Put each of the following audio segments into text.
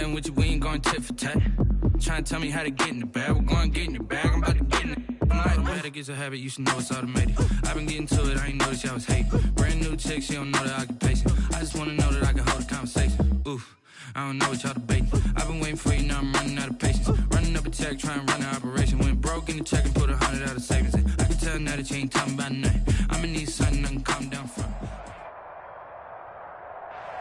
fighting with you, we ain't going tit for tat. Trying to tell me how to get in the bag, we're going to get in the bag, I'm about to get in it. I'm like, automatic is a habit, you should know it's automated. I've been getting to it, I ain't noticed y'all was hating. Brand new chick, she don't know that I can pace it. I just wanna know that I can hold a conversation. Oof, I don't know what y'all debating. I've been waiting for you, now I'm running out of patience. Running up a check, trying to run an operation. Went broke in the check and put 100 out of savings in. I can tell now that you ain't talking about nothing. I'ma need something I can calm down from.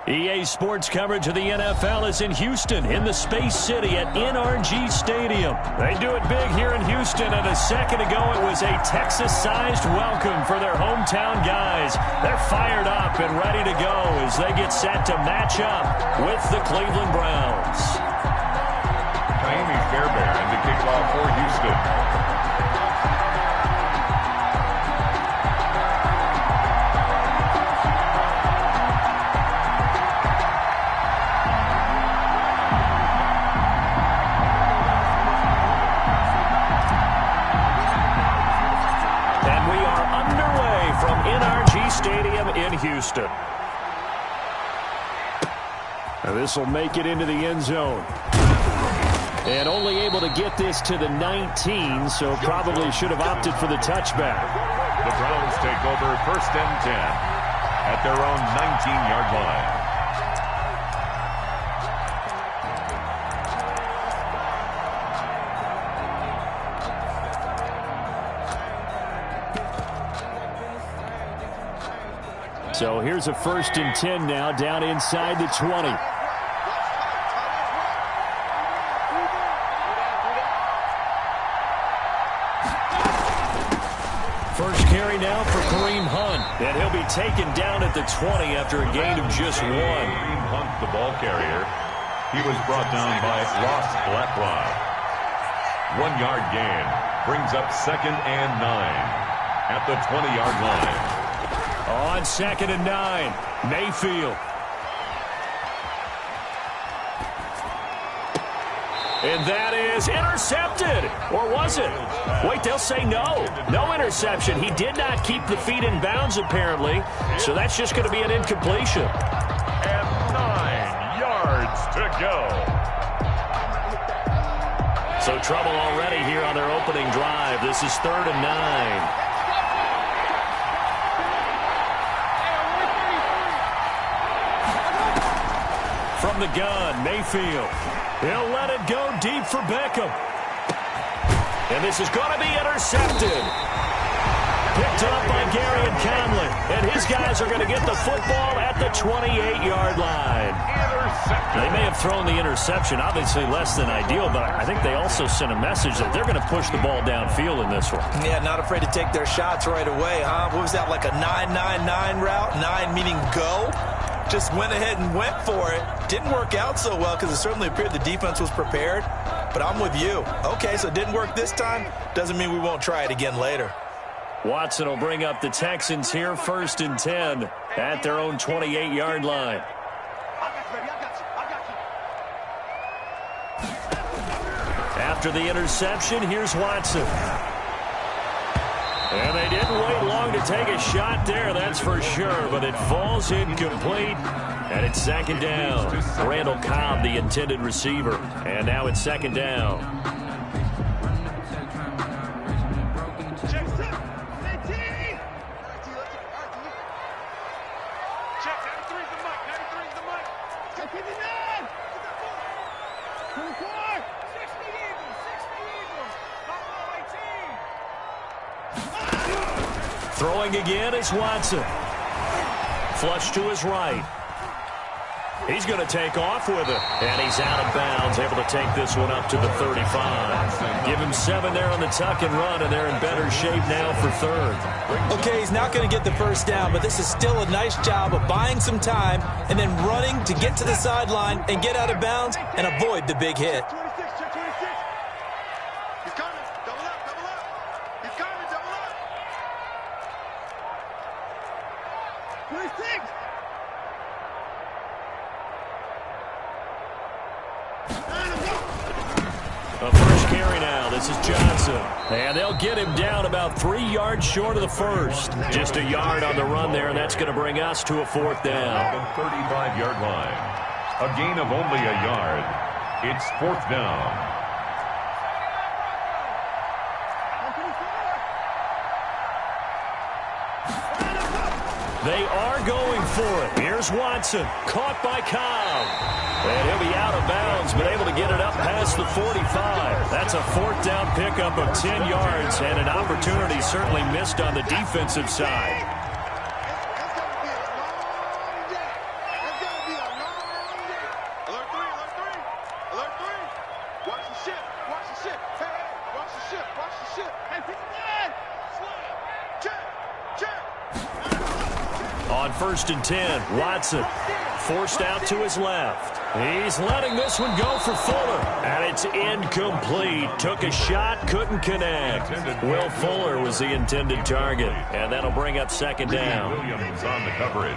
EA Sports coverage of the NFL is in Houston, in the Space City at NRG Stadium. They do it big here in Houston, and a second ago it was a Texas-sized welcome for their hometown guys. They're fired up and ready to go as they get set to match up with the Cleveland Browns. Naomi Fairbairn in the kickoff for Houston. Stadium in Houston. Now this will make it into the end zone. And only able to get this to the 19, so probably should have opted for the touchback. The Browns take over 1st and 10 at their own 19-yard line. So here's a 1st and 10 now, down inside the 20. First carry now for Kareem Hunt. And he'll be taken down at the 20 after a gain of just 1. Kareem Hunt, the ball carrier. He was brought down by Ross Blacklock. 1-yard gain brings up 2nd and 9 at the 20-yard line. On 2nd and 9, Mayfield. And that is intercepted. Or was it? Wait, they'll say no. No interception. He did not keep the feet in bounds, apparently. So that's just going to be an incompletion. And 9 yards to go. So trouble already here on their opening drive. This is 3rd and 9. From the gun, Mayfield. He'll let it go deep for Beckham. And this is going to be intercepted. Picked up by Gary and Conley. And his guys are going to get the football at the 28-yard line. They may have thrown the interception, obviously less than ideal, but I think they also sent a message that they're going to push the ball downfield in this one. Yeah, not afraid to take their shots right away, huh? What was that, like a 9-9-9 route? 9 meaning go? Just went ahead and went for it. Didn't work out so well because it certainly appeared the defense was prepared. But I'm with you. Okay, so it didn't work this time. Doesn't mean we won't try it again later. Watson will bring up the Texans here 1st and 10 at their own 28-yard line. After the interception, here's Watson. And they didn't wait long to take a shot there, that's for sure, but it falls incomplete, and it's 2nd down. Randall Cobb, the intended receiver, and now it's 2nd down. Throwing again is Watson. Flush to his right. He's going to take off with it. And he's out of bounds, able to take this one up to the 35. Give him 7 there on the tuck and run, and they're in better shape now for 3rd. Okay, he's not going to get the first down, but this is still a nice job of buying some time and then running to get to the sideline and get out of bounds and avoid the big hit. A first carry now. This is Johnson. And they'll get him down about 3 yards short of the first. Just a yard on the run there, and that's going to bring us to a 4th down. The 35-yard line. A gain of only a yard. It's 4th down. They are going for it. Here's Watson, caught by Cobb. And he'll be out of bounds, but able to get it up past the 45. That's a 4th down pickup of 10 yards, and an opportunity certainly missed on the defensive side. On 1st and 10, Watson forced out to his left. He's letting this one go for Fuller, and it's incomplete. Took a shot, couldn't connect. Will Fuller was the intended target, and that'll bring up 2nd down. Williams on the coverage.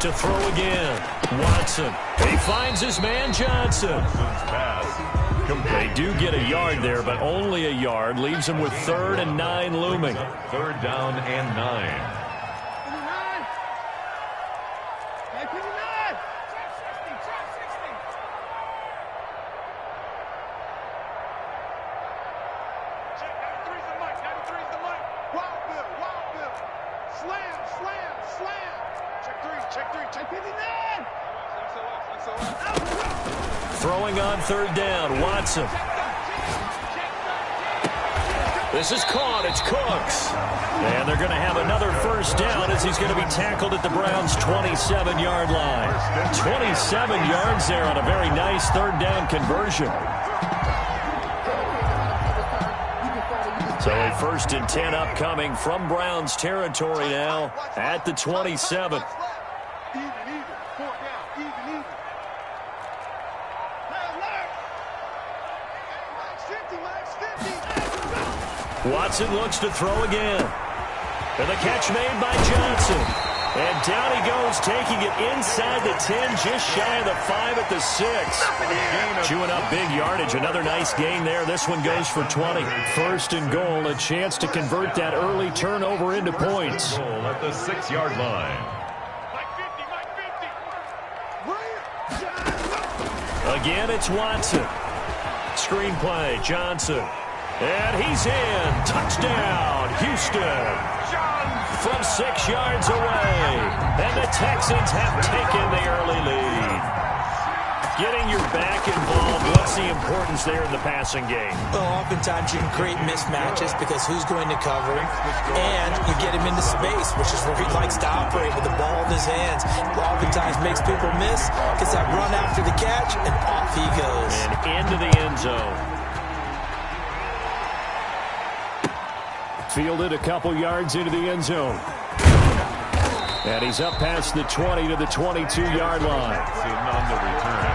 To throw again, Watson. He finds his man Johnson. They do get a yard there, but only a yard. Leaves him with 3rd and 9 looming. 3rd down and 9. Throwing on 3rd down, Watson. This is caught. It's Cooks. And they're going to have another 1st down as he's going to be tackled at the Browns' 27-yard line. 27 yards there on a very nice 3rd down conversion. So a 1st and 10 upcoming from Browns territory now at the 27. Watson looks to throw again. And the catch made by Johnson. And down he goes, taking it inside the 10, just shy of the 5 at the 6. Chewing up big yardage. Another nice gain there. This one goes for 20. 1st and goal, a chance to convert that early turnover into points. At the 6-yard line. Again, it's Watson. Screenplay, Johnson. And he's in. Touchdown, Houston. From 6 yards away. And the Texans have taken the early lead. Getting your back involved, what's the importance there in the passing game? Well, oftentimes you can create mismatches because who's going to cover him, and you get him into space, which is where he likes to operate with the ball in his hands. Oftentimes makes people miss, gets that run after the catch, and off he goes. And into the end zone. Fielded a couple yards into the end zone. And he's up past the 20 to the 22-yard line. On the return.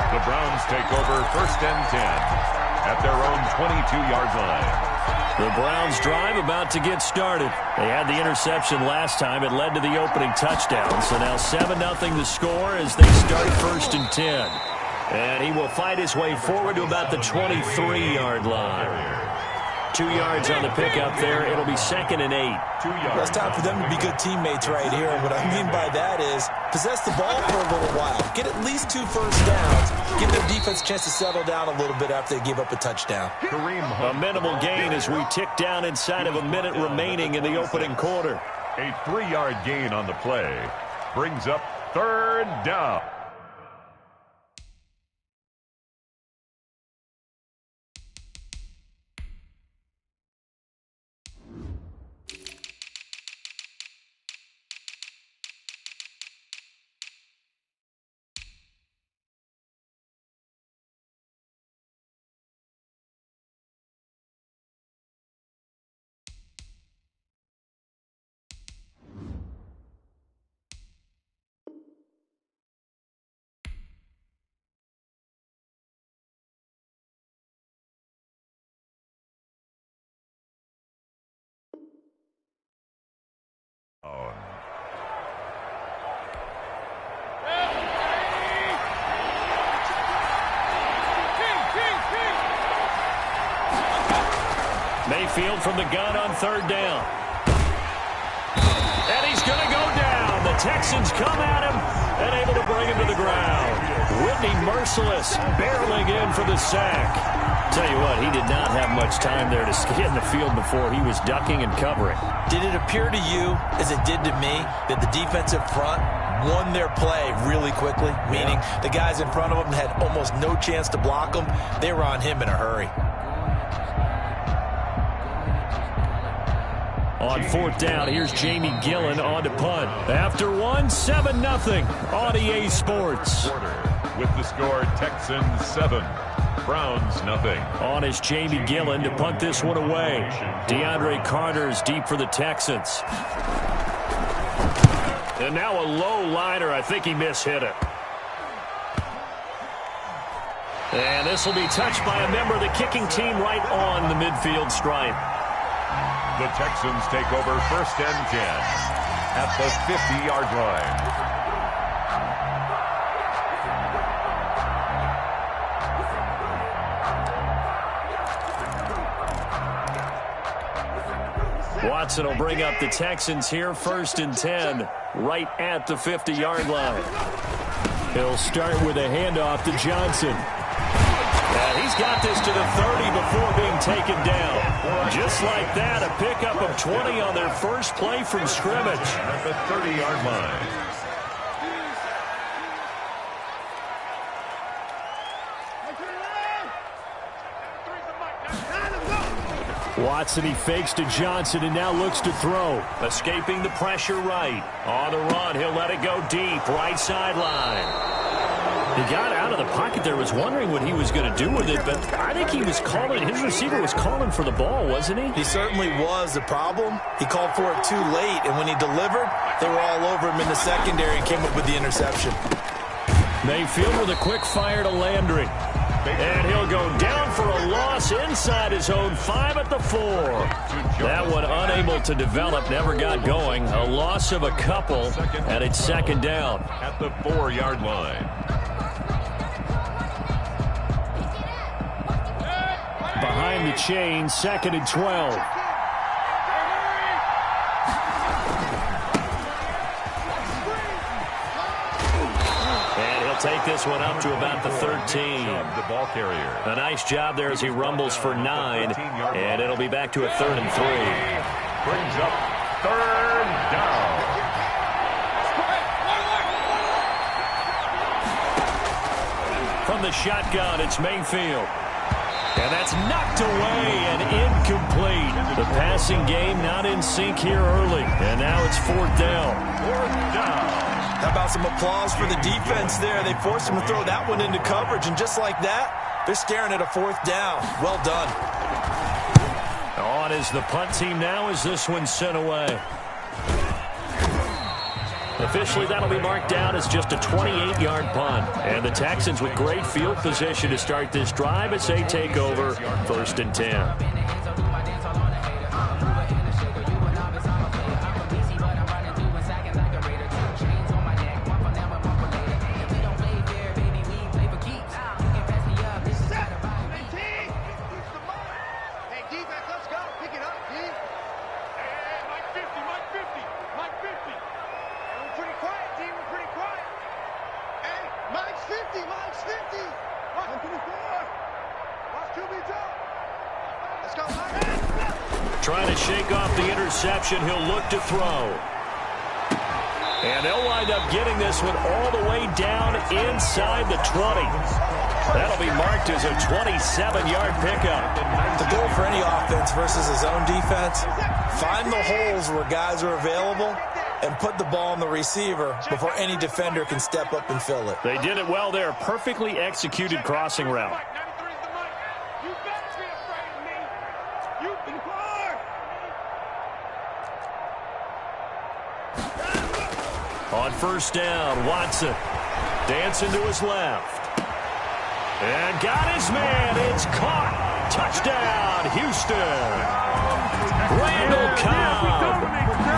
The Browns take over 1st and 10 at their own 22-yard line. The Browns drive about to get started. They had the interception last time. It led to the opening touchdown. So now 7-0 the score as they start 1st and 10. And he will fight his way forward to about the 23-yard line. 2 yards on the pickup there. It'll be 2nd and 8. 2 yards. Well, it's time for them to be good teammates right here. And what I mean by that is possess the ball for a little while. Get at least 2 first downs. Give their defense a chance to settle down a little bit after they give up a touchdown. A minimal gain as we tick down inside of a minute remaining in the opening quarter. A 3-yard gain on the play brings up 3rd down. Mayfield from the gun on third down. And he's going to go down. The Texans come at him and able to bring him to the ground. Whitney Merciless barreling in for the sack. Tell you what, he did not have much time there to get in the field before he was ducking and covering. Did it appear to you, as it did to me, that the defensive front won their play really quickly? Meaning the guys in front of them had almost no chance to block them. They were on him in a hurry. On fourth down, here's Jamie Gillen on to punt. After one, 7-0 on EA Sports. With the score, Texans 7, Browns 0. On is Jamie Gillen to punt this one away. DeAndre Carter is deep for the Texans. And now a low liner. I think he mishit it. And this will be touched by a member of the kicking team right on the midfield stripe. The Texans take over 1st and 10 at the 50-yard line. Watson will bring up the Texans here, 1st and 10, right at the 50-yard line. He'll start with a handoff to Johnson. And he's got this to the 30 before being taken down. Just like that, a pickup of 20 on their first play from scrimmage. At the 30-yard line. Watson, he fakes to Johnson and now looks to throw. Escaping the pressure right. On the run, he'll let it go deep, right sideline. He got out of the pocket there, was wondering what he was going to do with it, but I think he was calling, his receiver was calling for the ball, wasn't he? He certainly was. The problem, he called for it too late, and when he delivered, they were all over him in the secondary and came up with the interception. Mayfield with a quick fire to Landry. And he'll go down for a loss inside his own 5 at the 4. That one unable to develop, never got going. A loss of a couple, and it's 2nd down. At the 4-yard line. Behind the chain, 2nd and 12. Take this one up to about the 13. The ball carrier. A nice job there as he rumbles for 9, and it'll be back to a 3rd and 3. Brings up 3rd down. From the shotgun, it's Mayfield. And that's knocked away and incomplete. The passing game not in sync here early, and now it's 4th down. 4th down. How about some applause for the defense there? They forced him to throw that one into coverage, and just like that, they're staring at a 4th down. Well done. On is the punt team now as this one's sent away. Officially, that'll be marked down as just a 28-yard punt. And the Texans with great field position to start this drive as they take over 1st and 10. Trying to shake off the interception. He'll look to throw. And they'll wind up getting this one all the way down inside the 20. That'll be marked as a 27-yard pickup. The goal for any offense versus his own defense, find the holes where guys are available and put the ball on the receiver before any defender can step up and fill it. They did it well there. Perfectly executed crossing route. On 1st down, Watson dancing to his left. And got his man. It's caught. Touchdown, Houston. Randall Cobb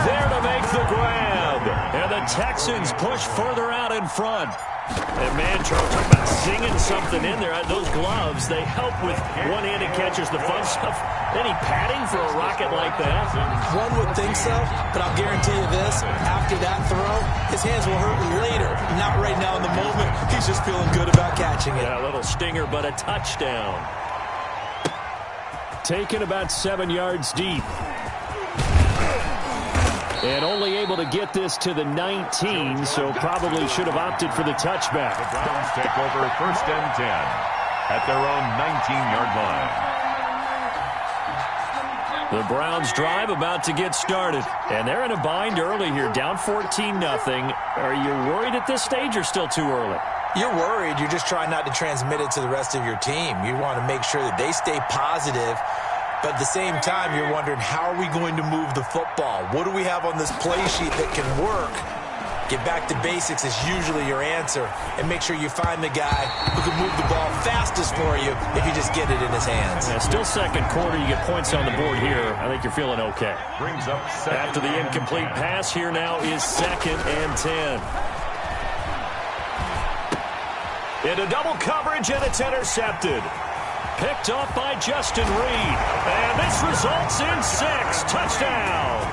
there to make the grab. And the Texans push further out in front. And man, Charles, talk about singing something in there. Those gloves, they help with one-handed catches, the fun stuff. Any padding for a rocket like that? One would think so, but I'll guarantee you this. After that throw, his hands will hurt later. Not right now in the moment. He's just feeling good about catching it. Yeah, a little stinger, but a touchdown. Taken about 7 yards deep. And only able to get this to the 19, so probably should have opted for the touchback. The Browns take over 1st and 10 at their own 19-yard line. The Browns drive about to get started. And they're in a bind early here, down 14-0. Are you worried at this stage or still too early? You're worried. You're just trying not to transmit it to the rest of your team. You want to make sure that they stay positive. But at the same time, you're wondering, how are we going to move the football? What do we have on this play sheet that can work? Get back to basics is usually your answer. And make sure you find the guy who can move the ball fastest for you if you just get it in his hands. Yeah, still second quarter. You get points on the board here. I think you're feeling okay. Brings up after the incomplete pass, here now is 2nd and 10. Into double coverage, and it's intercepted. Picked up by Justin Reed. And this results in 6. Touchdown.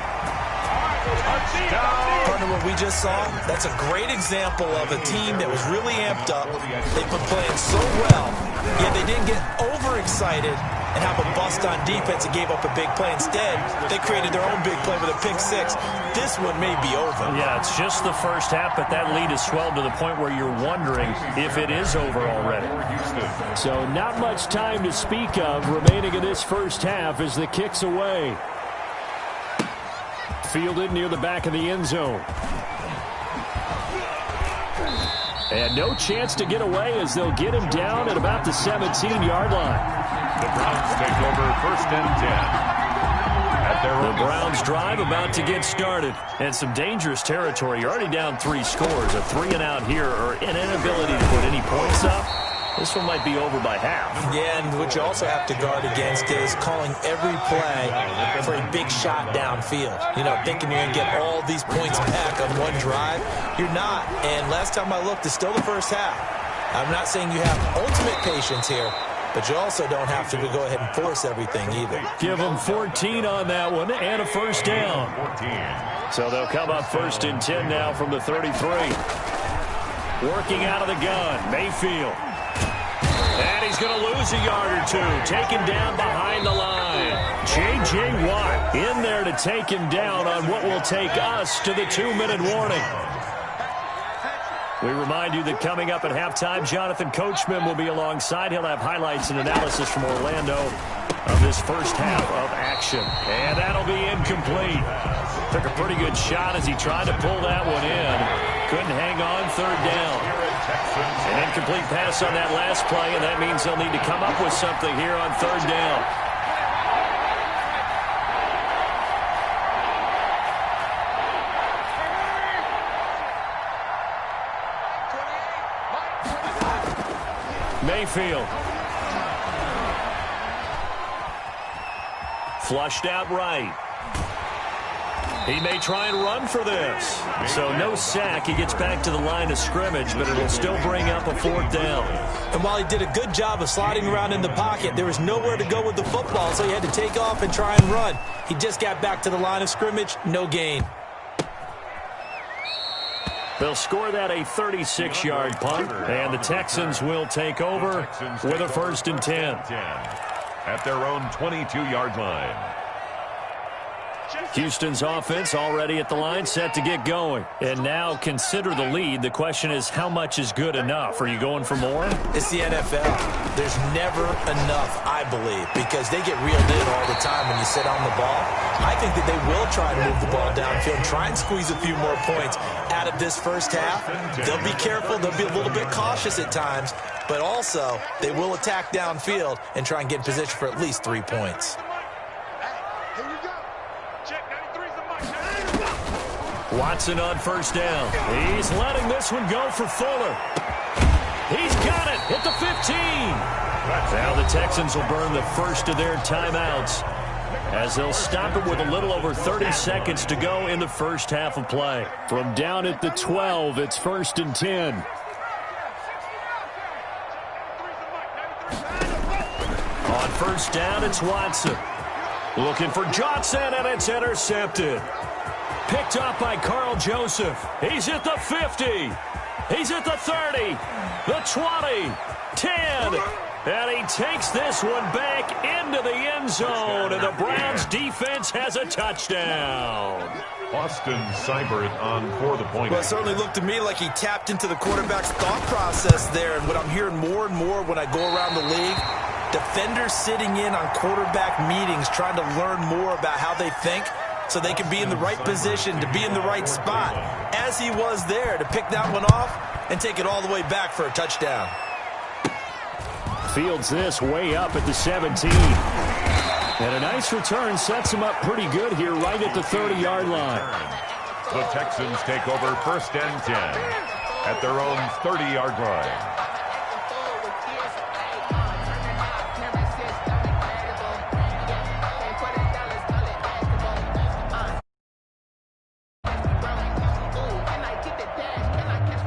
Partner, what we just saw, that's a great example of a team that was really amped up. They've been playing so well, yet they didn't get overexcited and have a bust on defense and gave up a big play. Instead, they created their own big play with a pick 6. This one may be over. Yeah, it's just the first half, but that lead has swelled to the point where you're wondering if it is over already. So not much time to speak of remaining in this first half as the kick's away. Fielded near the back of the end zone. And no chance to get away as they'll get him down at about the 17-yard line. The Browns take over 1st and 10. The Browns drive about to get started. And some dangerous territory. You're already down 3 scores. A 3-and-out here or an inability to put any points up. This one might be over by half. Yeah, and what you also have to guard against is calling every play for a big shot downfield. You know, thinking you're going to get all these points back on one drive. You're not. And last time I looked, it's still the first half. I'm not saying you have ultimate patience here, but you also don't have to go ahead and force everything either. Give them 14 on that one and a first down. 14. So they'll come up 1st and 10 now from the 33. Working out of the gun, Mayfield. And he's going to lose a yard or 2. Taken down behind the line. J.J. Watt in there to take him down on what will take us to the 2-minute warning. We remind you that coming up at halftime, Jonathan Coachman will be alongside. He'll have highlights and analysis from Orlando of this first half of action. And that'll be incomplete. Took a pretty good shot as he tried to pull that one in. Couldn't hang on, 3rd down. An incomplete pass on that last play, and that means they'll need to come up with something here on 3rd down. Mayfield. Flushed out right. He may try and run for this. So no sack. He gets back to the line of scrimmage, but it'll still bring up a 4th down. And while he did a good job of sliding around in the pocket, there was nowhere to go with the football, so he had to take off and try and run. He just got back to the line of scrimmage. No gain. They'll score that a 36-yard punt, and the Texans will take over with a 1st and 10. At their own 22-yard line. Houston's offense already at the line, set to get going. And now consider the lead. The question is, how much is good enough? Are you going for more? It's the NFL. There's never enough, I believe, because they get reeled in all the time when you sit on the ball. I think that they will try to move the ball downfield, try and squeeze a few more points out of this first half. They'll be careful. They'll be a little bit cautious at times, but also they will attack downfield and try and get in position for at least 3 points. Watson on 1st down. He's letting this one go for Fuller. He's got it at the 15. Now the Texans will burn the first of their timeouts as they'll stop it with a little over 30 seconds to go in the first half of play. From down at the 12, it's 1st and 10. On first down, it's Watson. Looking for Johnson, and it's intercepted. Picked up by Carl Joseph. He's at the 50. He's at the 30. The 20. 10. And he takes this one back into the end zone, and the Browns defense has a touchdown. Austin Seibert on for the point. Well, it certainly looked to me like he tapped into the quarterback's thought process there. And what I'm hearing more and more when I go around the league, defenders sitting in on quarterback meetings trying to learn more about how they think so they can be in the right position, to be in the right spot, as he was there, to pick that one off and take it all the way back for a touchdown. Fields this way up at the 17. And a nice return sets him up pretty good here right at the 30-yard line. The Texans take over first and 10 at their own 30-yard line.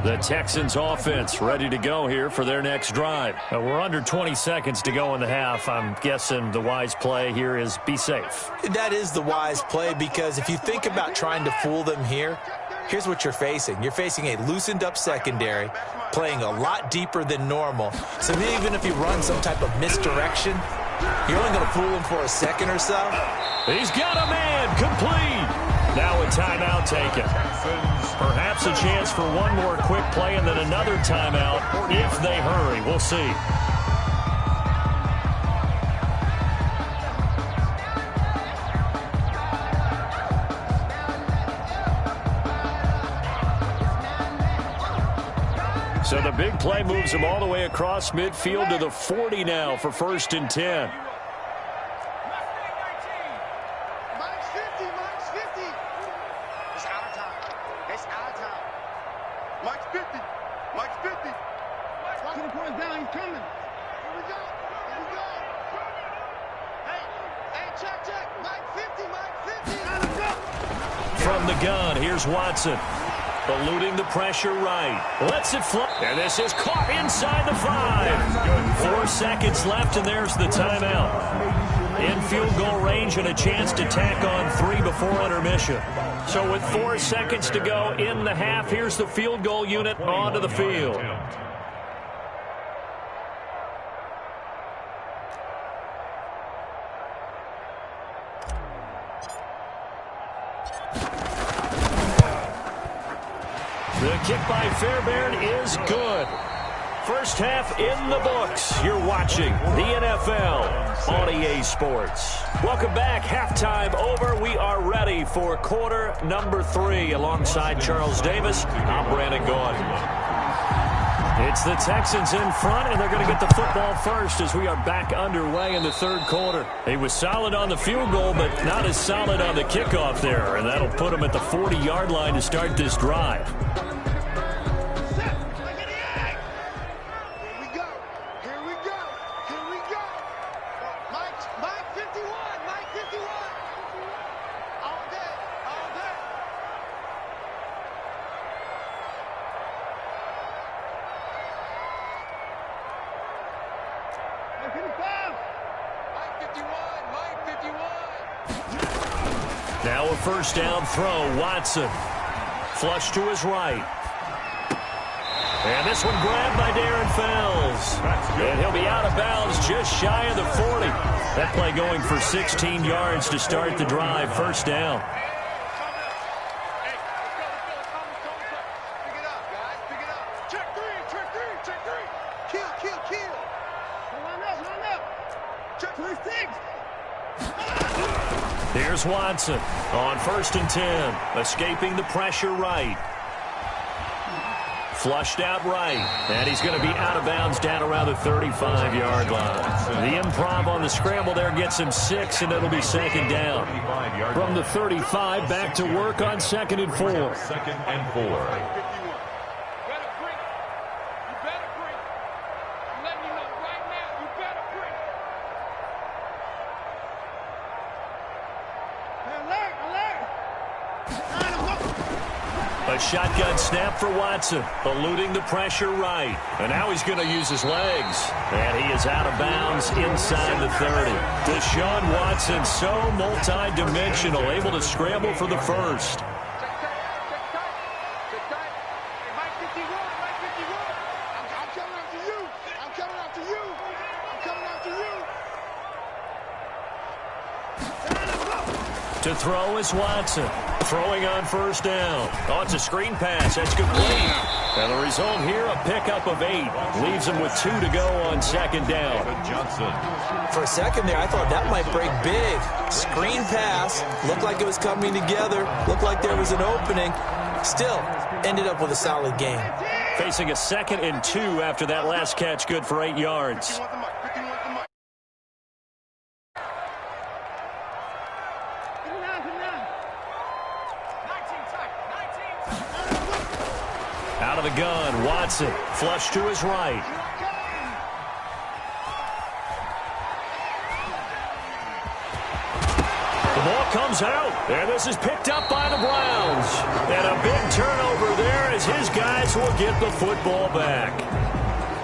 The Texans offense ready to go here for their next drive. We're under 20 seconds to go in the half. I'm guessing the wise play here is be safe. That is the wise play, because if you think about trying to fool them here, here's what you're facing. You're facing a loosened up secondary, playing a lot deeper than normal. So even if you run some type of misdirection, you're only going to fool them for a second or so. He's got a man complete. Now a timeout taken. Perhaps a chance for one more quick play and then another timeout if they hurry. We'll see. So the big play moves them all the way across midfield to the 40 now for first and 10. From the gun, here's Watson. Eluding the pressure right. Lets it fly. And this is caught inside the 5. 4 seconds left, and there's the timeout. In field goal range and a chance to tack on 3 before intermission. So with 4 seconds to go in the half, here's the field goal unit onto the field. The kick by Fairbairn is good. First half in the books. You're watching the NFL on EA Sports. Welcome back. Halftime over. We are ready for quarter number 3. Alongside Charles Davis, I'm Brandon Gordon. It's the Texans in front, and they're going to get the football first as we are back underway in the third quarter. He was solid on the field goal, but not as solid on the kickoff there, and that'll put him at the 40-yard line to start this drive. Now a first down throw. Watson. Flush to his right. And this one grabbed by Darren Fells. And he'll be out of bounds just shy of the 40. That play going for 16 yards to start the drive. First down. Here's Watson on first and 10, escaping the pressure right. Flushed out right, and he's going to be out of bounds down around the 35-yard line. The improv on the scramble there gets him 6, and it'll be second down. From the 35, back to work on second and 4. Second and 4. A shotgun snap for Watson, eluding the pressure right. And now he's going to use his legs. And he is out of bounds inside the 30. Deshaun Watson, so multi-dimensional, able to scramble for the first. To throw is Watson. Throwing on first down. Oh, it's a screen pass. That's complete. And the result here, a pickup of 8. Leaves him with 2 to go on second down. For a second there, I thought that might break big. Screen pass. Looked like it was coming together. Looked like there was an opening. Still, ended up with a solid game. Facing a 2nd and 2 after that last catch, good for 8 yards. Out of the gun, Watson, flush to his right. The ball comes out, and this is picked up by the Browns. And a big turnover there as his guys will get the football back.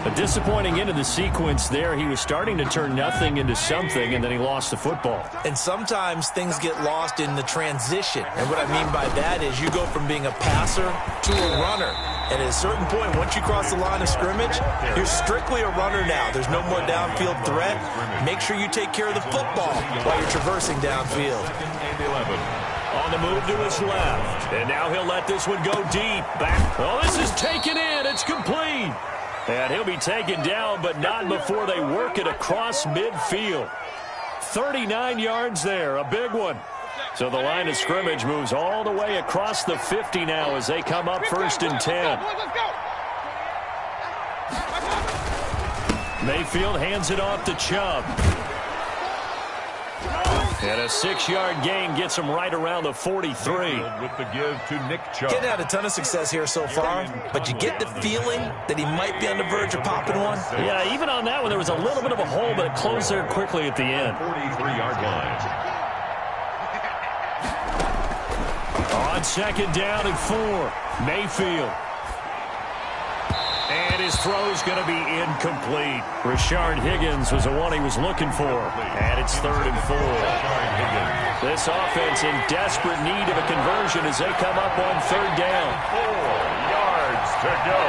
A disappointing end of the sequence there. He was starting to turn nothing into something, and then he lost the football. And sometimes things get lost in the transition. And what I mean by that is you go from being a passer to a runner. And at a certain point, once you cross the line of scrimmage, you're strictly a runner now. There's no more downfield threat. Make sure you take care of the football while you're traversing downfield. On the move to his left. And now he'll let this one go deep. Back. Oh, this is taken in. It's complete. And he'll be taken down, but not before they work it across midfield. 39 yards there, a big one. So the line of scrimmage moves all the way across the 50 now as they come up 1st and 10. Mayfield hands it off to Chubb. And a 6-yard gain gets him right around the 43. With the give to Nick Chubb. Getting had a ton of success here so far, but you get the feeling that he might be on the verge of popping one. Yeah, even on that one, there was a little bit of a hole, but it closed there quickly at the end. 43-yard line. On 2nd down and 4, Mayfield. And his throw's going to be incomplete. Rashard Higgins was the one he was looking for. And it's 3rd and 4. This offense in desperate need of a conversion as they come up on 3rd down. 4 yards to go.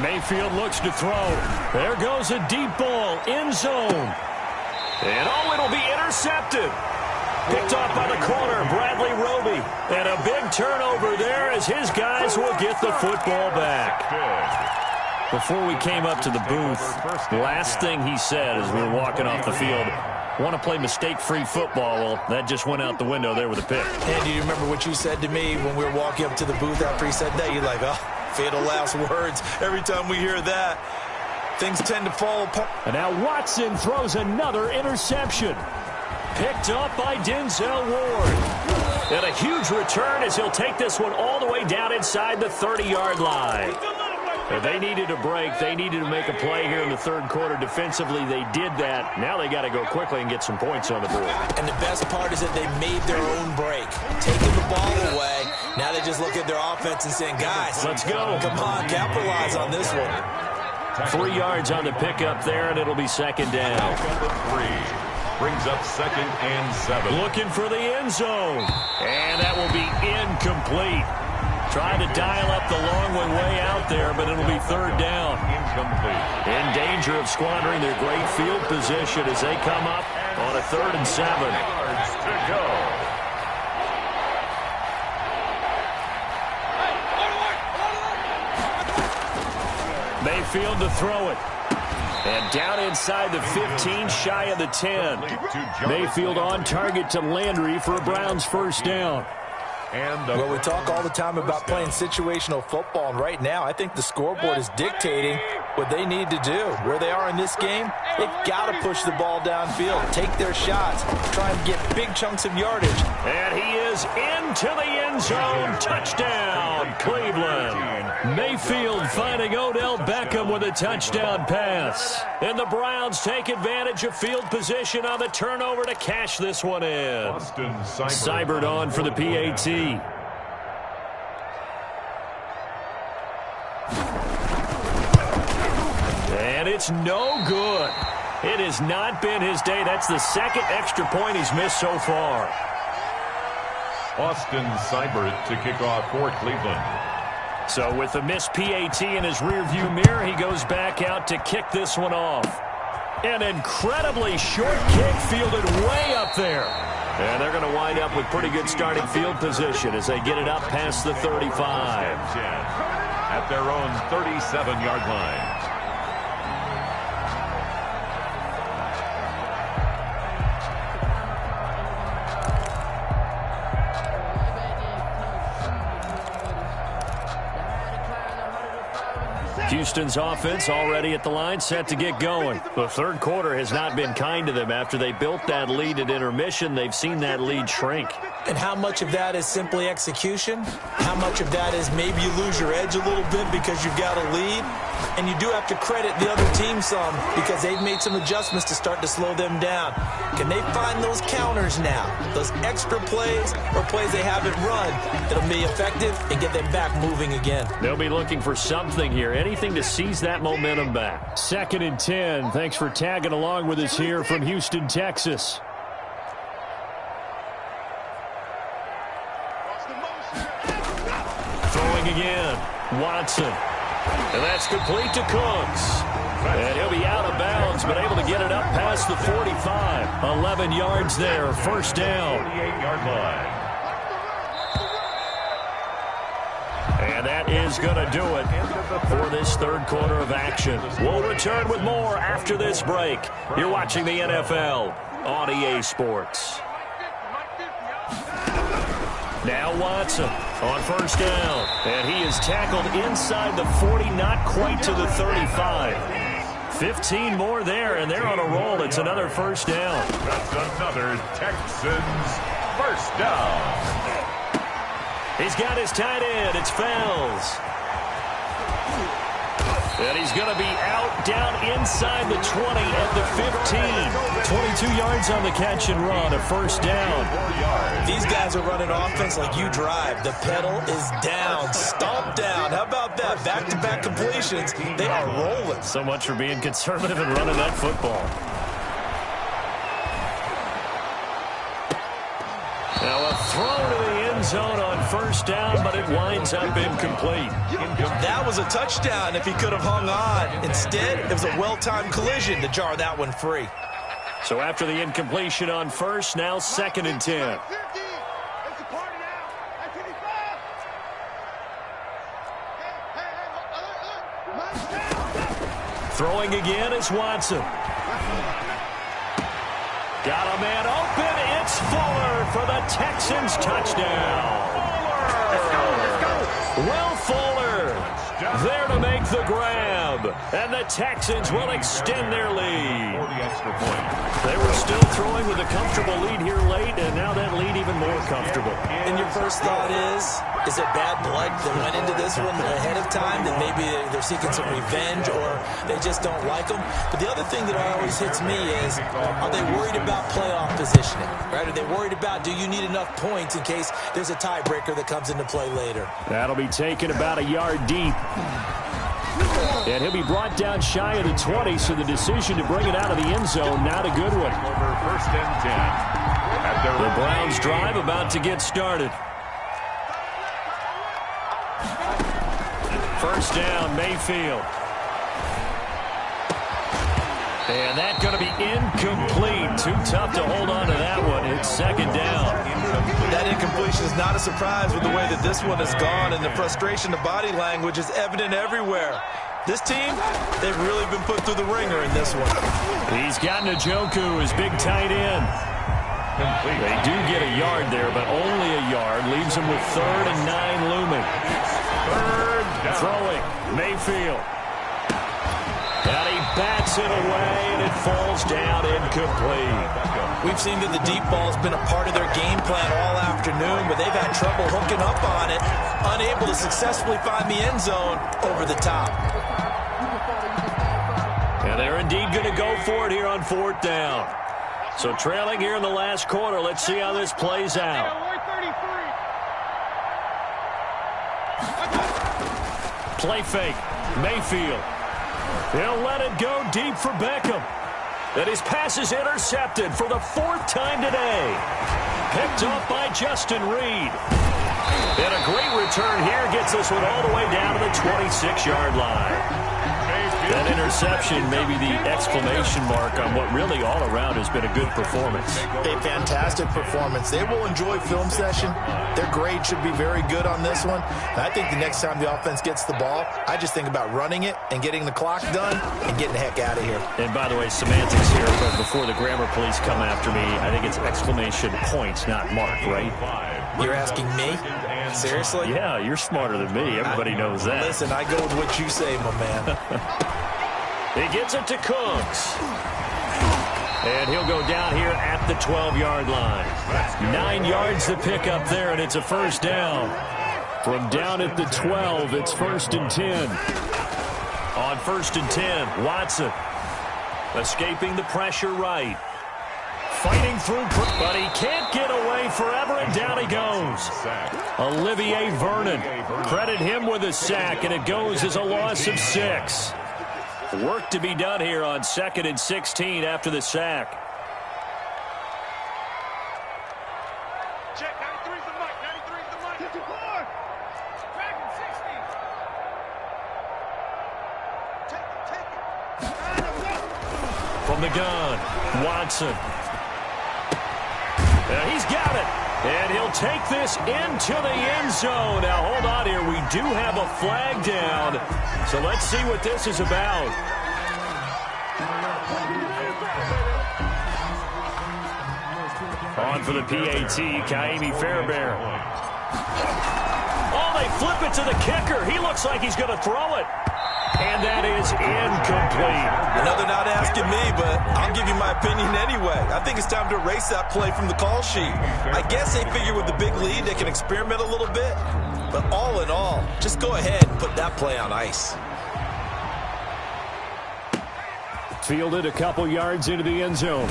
Mayfield looks to throw. There goes a deep ball, end zone. And oh, it'll be intercepted. Picked off by the corner, Bradley Roby. And a big turnover there as his guys will get the football back. Before we came up to the booth, last thing he said as we were walking off the field, want to play mistake-free football. Well, that just went out the window there with a pick. And do you remember what you said to me when we were walking up to the booth after he said that? You're like, oh, fatal last words. Every time we hear that, things tend to fall apart. And now Watson throws another interception. Picked up by Denzel Ward. And a huge return as he'll take this one all the way down inside the 30-yard line. And they needed a break. They needed to make a play here in the 3rd quarter. Defensively, they did that. Now they got to go quickly and get some points on the board. And the best part is that they made their own break. Taking the ball away. Now they just look at their offense and saying, guys, let's go. Come on, capitalize on this one. 3 yards on the pickup there, and it'll be 2nd down. 3. Brings up 2nd and 7. Looking for the end zone. And that will be incomplete. Trying to dial up the long one way out there, but it'll be 3rd down. Incomplete. In danger of squandering their great field position as they come up on a 3rd and 7. Yards to go. Mayfield to throw it. And down inside the 15, shy of the 10. Mayfield on target to Landry for a Browns 1st down. Well, we talk all the time about playing situational football, and right now I think the scoreboard is dictating what they need to do. Where they are in this game, they've got to push the ball downfield, take their shots, try and get big chunks of yardage. And he is into the end zone. Touchdown, Cleveland. Mayfield finding Odell Beckham with a touchdown pass. And the Browns take advantage of field position on the turnover to cash this one in. Seibert on for the PAT. And it's no good. It has not been his day. That's the second extra point he's missed so far. Austin Seibert to kick off for Cleveland. So with the missed PAT in his rearview mirror, he goes back out to kick this one off. An incredibly short kick fielded way up there. And they're going to wind up with pretty good starting field position as they get it up past the 35. At their own 37-yard line. Houston's offense already at the line, set to get going. The third quarter has not been kind to them. After they built that lead at intermission, they've seen that lead shrink. And how much of that is simply execution? How much of that is maybe you lose your edge a little bit because you've got a lead? And you do have to credit the other team some because they've made some adjustments to start to slow them down. Can they find those counters now? Those extra plays or plays they haven't run that'll be effective and get them back moving again? They'll be looking for something here, anything to seize that momentum back. 2nd and 10. Thanks for tagging along with us here from Houston, Texas. Throwing again, Watson. And that's complete to Cooks. And he'll be out of bounds, but able to get it up past the 45. 11 yards there, first down. 48-yard line. And that is going to do it for this third quarter of action. We'll return with more after this break. You're watching the NFL on EA Sports. Now Watson on first down. And he is tackled inside the 40, not quite to the 35. 15 more there, and they're on a roll. It's another first down. That's another Texans first down. He's got his tight end. It's Fells. And he's going to be out down inside the 20 at the 15. 22 yards on the catch and run, a first down. These guys are running offense like you drive. The pedal is down, stomp down. How about that? Back-to-back completions. They are rolling. So much for being conservative and running that football. Now a throw to the end zone on first down, but it winds up incomplete. That was a touchdown if he could have hung on. Instead, it was a well-timed collision to jar that one free. So after the incompletion on first, now 2nd and 10. Throwing again is Watson. Got a man open. It's Fuller for the Texans touchdown. Will Fuller there to make the grab. And the Texans will extend their lead. They were still throwing with a comfortable lead here late, and now that lead even more comfortable. And your first thought is it bad blood that went into this one ahead of time, that maybe they're seeking some revenge or they just don't like them? But the other thing that always hits me is, are they worried about playoff positioning? Right? Are they worried about, do you need enough points in case there's a tiebreaker that comes into play later? That'll be taken about a yard deep. And he'll be brought down shy of the 20, so the decision to bring it out of the end zone, not a good one. Over 1st and 10. The Browns drive about to get started. First down, Mayfield. And that's going to be incomplete. Too tough to hold on to that one. It's 2nd down. That incompletion is not a surprise with the way that this one has gone, and the frustration, the body language is evident everywhere. This team, they've really been put through the ringer in this one. He's got Njoku, his big tight end. They do get a yard there, but only a yard. Leaves them with 3rd and 9 looming. 3rd down. Throwing, Mayfield. And he bats it away, and it falls down incomplete. We've seen that the deep ball has been a part of their game plan all afternoon, but they've had trouble hooking up on it, unable to successfully find the end zone over the top. And they're indeed going to go for it here on 4th down. So trailing here in the last quarter. Let's see how this plays out. Play fake. Mayfield. He'll let it go deep for Beckham. And his pass is intercepted for the 4th time today. Picked off by Justin Reed. And a great return here gets this one all the way down to the 26-yard line. That interception may be the exclamation mark on what really all around has been a good performance. A fantastic performance. They will enjoy film session. Their grade should be very good on this one. And I think the next time the offense gets the ball, I just think about running it and getting the clock done and getting the heck out of here. And by the way, semantics here, but before the grammar police come after me, I think it's exclamation point, not mark, right? You're asking me? Seriously? Yeah, you're smarter than me. Everybody knows that. Listen, I go with what you say, my man. He gets it to Cooks. And he'll go down here at the 12-yard line. 9 yards to pick up there, and it's a 1st down. From down at the 12, it's 1st and 10. On 1st and 10, Watson escaping the pressure right. Fighting through, but he can't get away forever, and down he goes. Olivier Vernon. Credit him with a sack, and it goes as a loss of 6. Work to be done here on 2nd and 16 after the sack. Check, 93's the mic, 93's the mic. 54! Back in 60. Take it. From the gun, Watson. He's got it. And he'll take this into the end zone. Now, hold on here. We do have a flag down. So let's see what this is about. On for the PAT, Kaimi Fairbairn. Oh, they flip it to the kicker. He looks like he's going to throw it. And that is incomplete. Another not asking me, but I'll give you my opinion anyway. I think it's time to erase that play from the call sheet. I guess they figure with the big lead they can experiment a little bit. But all in all, just go ahead and put that play on ice. Fielded a couple yards into the end zone.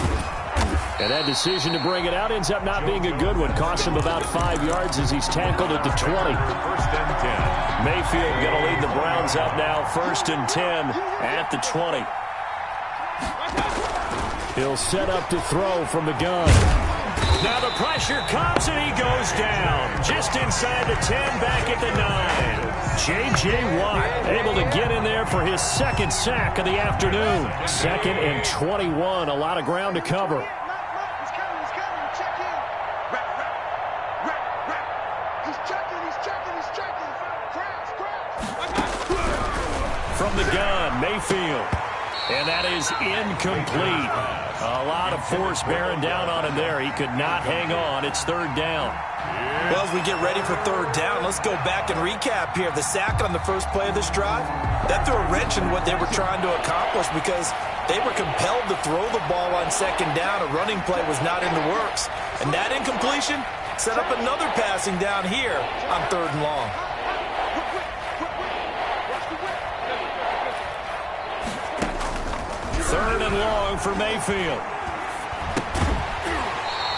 And that decision to bring it out ends up not being a good one. Costs him about 5 yards as he's tackled at the 20. 1st and 10. Mayfield going to lead the Browns up now, 1st and 10 at the 20. He'll set up to throw from the gun. Now the pressure comes and he goes down. Just inside the 10, back at the 9. J.J. Watt able to get in there for his 2nd sack of the afternoon. 2nd and 21, a lot of ground to cover. From the gun, Mayfield. And that is incomplete. A lot of force bearing down on him there. He could not hang on. It's 3rd down. Well, as we get ready for 3rd down, let's go back and recap here. The sack on the first play of this drive, that threw a wrench in what they were trying to accomplish because they were compelled to throw the ball on 2nd down. A running play was not in the works. And that incompletion set up another passing down here on 3rd and long. Third and long for Mayfield.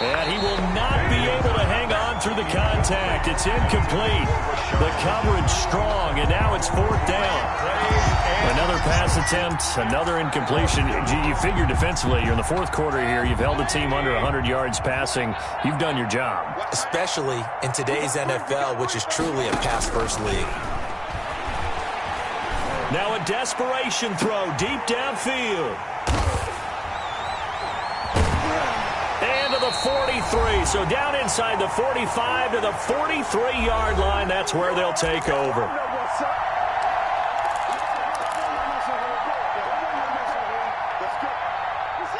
And he will not be able to hang on through the contact. It's incomplete. The coverage strong, and now it's 4th down. Another pass attempt, another incompletion. You figure defensively, you're in the 4th quarter here. You've held the team under 100 yards passing. You've done your job. Especially in today's NFL, which is truly a pass-first league. Now a desperation throw deep downfield. And to the 43. So down inside the 45 to the 43-yard line. That's where they'll take over.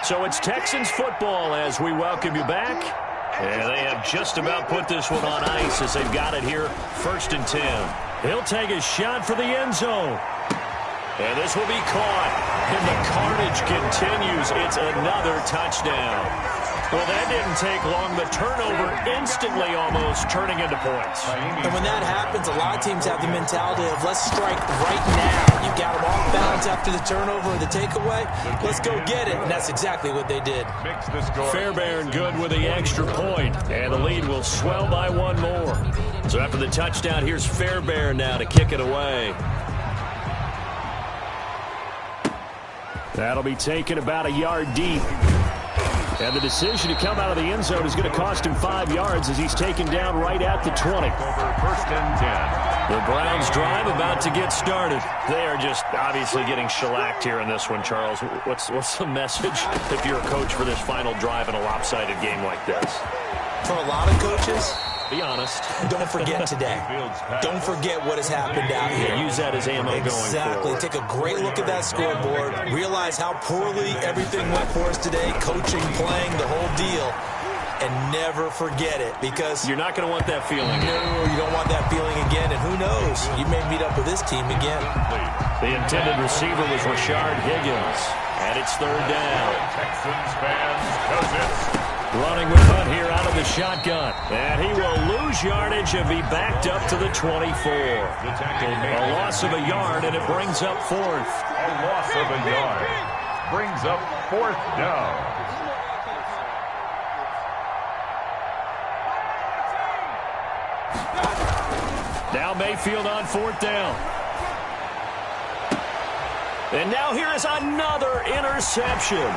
So it's Texans football as we welcome you back. And they have just about put this one on ice as they've got it here. 1st and 10. He'll take a shot for the end zone. And this will be caught. And the carnage continues. It's another touchdown. Well, that didn't take long. The turnover instantly almost turning into points. And when that happens, a lot of teams have the mentality of let's strike right now. You've got them off balance after the turnover or the takeaway. Let's go get it. And that's exactly what they did. Fairbairn good with the extra point. And the lead will swell by one more. So after the touchdown, here's Fairbairn now to kick it away. That'll be taken about a yard deep. And the decision to come out of the end zone is going to cost him 5 yards as he's taken down right at the 20. First and 10. The Browns drive about to get started. They are just obviously getting shellacked here in this one, Charles. What's the message if you're a coach for this final drive in a lopsided game like this? For a lot of coaches, be honest. Don't forget today. Don't forget what has happened out here. Use that as ammo going forward. Exactly. Take a great look at that scoreboard. Realize how poorly everything went for us today. Coaching, playing, the whole deal. And never forget it, because you're not going to want that feeling. No, you don't want that feeling again. And who knows? You may meet up with this team again. The intended receiver was Rashard Higgins. And it's third down. Texans fans, does it. Running with Hunt here out of the shotgun. And he will lose yardage and be backed up to the 24. A loss of a yard, and it brings up fourth. A loss of a yard brings up fourth down. Now Mayfield on fourth down. And now here is another interception.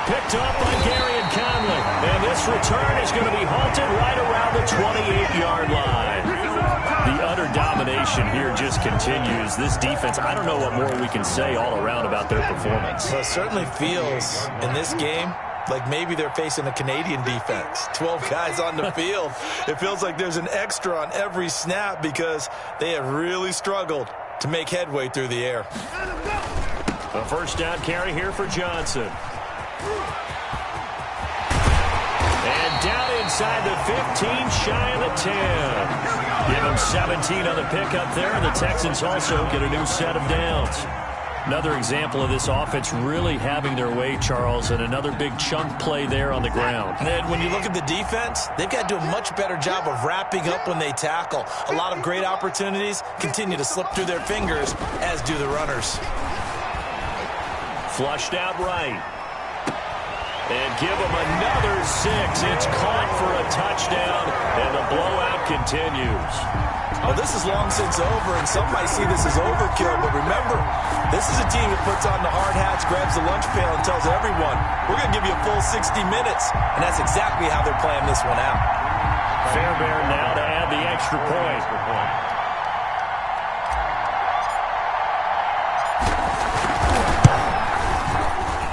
Picked up by Gary and Conley. And this return is going to be halted right around the 28-yard line. The utter domination here just continues. This defense, I don't know what more we can say all around about their performance. Well, it certainly feels in this game like maybe they're facing a Canadian defense. 12 guys on the field. It feels like there's an extra on every snap because they have really struggled to make headway through the air. A first down carry here for Johnson. And down inside the 15, shy of the 10. Give him 17 on the pickup there, and the Texans also get a new set of downs. Another example of this offense really having their way, Charles, and another big chunk play there on the ground. And when you look at the defense, they've got to do a much better job of wrapping up when they tackle. A lot of great opportunities continue to slip through their fingers, as do the runners. Flushed out right. And give him another 6. It's caught for a touchdown, and the blowout continues. Well, this is long since over, and some might see this as overkill, but remember, this is a team that puts on the hard hats, grabs the lunch pail, and tells everyone, we're going to give you a full 60 minutes, and that's exactly how they're playing this one out. Fairbairn now to add the extra point.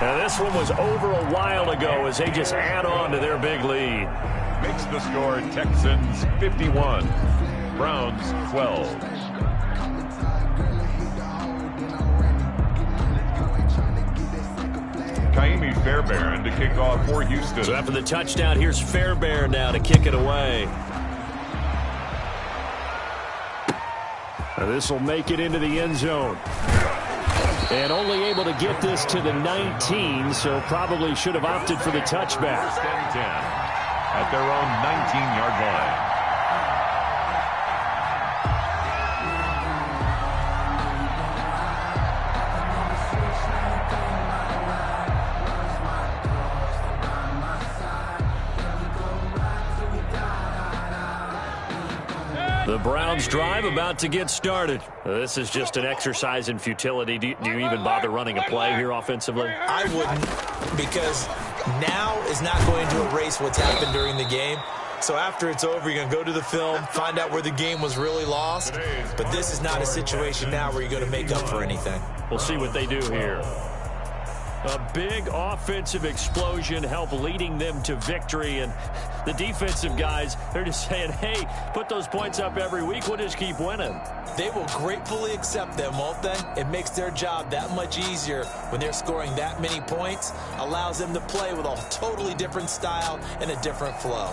Now this one was over a while ago as they just add on to their big lead. Makes the score Texans 51, Browns 12. Kaimi Fairbairn to kick off for Houston. So after the touchdown, here's Fairbairn now to kick it away. Now this will make it into the end zone. And only able to get this to the 19, so probably should have opted for the touchback. First and 10 at their own 19-yard line. The Browns drive about to get started. This is just an exercise in futility. Do you even bother running a play here offensively? I wouldn't, because now is not going to erase what's happened during the game. So after it's over, you're going to go to the film, find out where the game was really lost. But this is not a situation now where you're going to make up for anything. We'll see what they do here. A big offensive explosion helped leading them to victory, and the defensive guys, they're just saying, hey, put those points up every week, we'll just keep winning. They will gratefully accept them, won't they? It makes their job that much easier when they're scoring that many points, allows them to play with a totally different style and a different flow.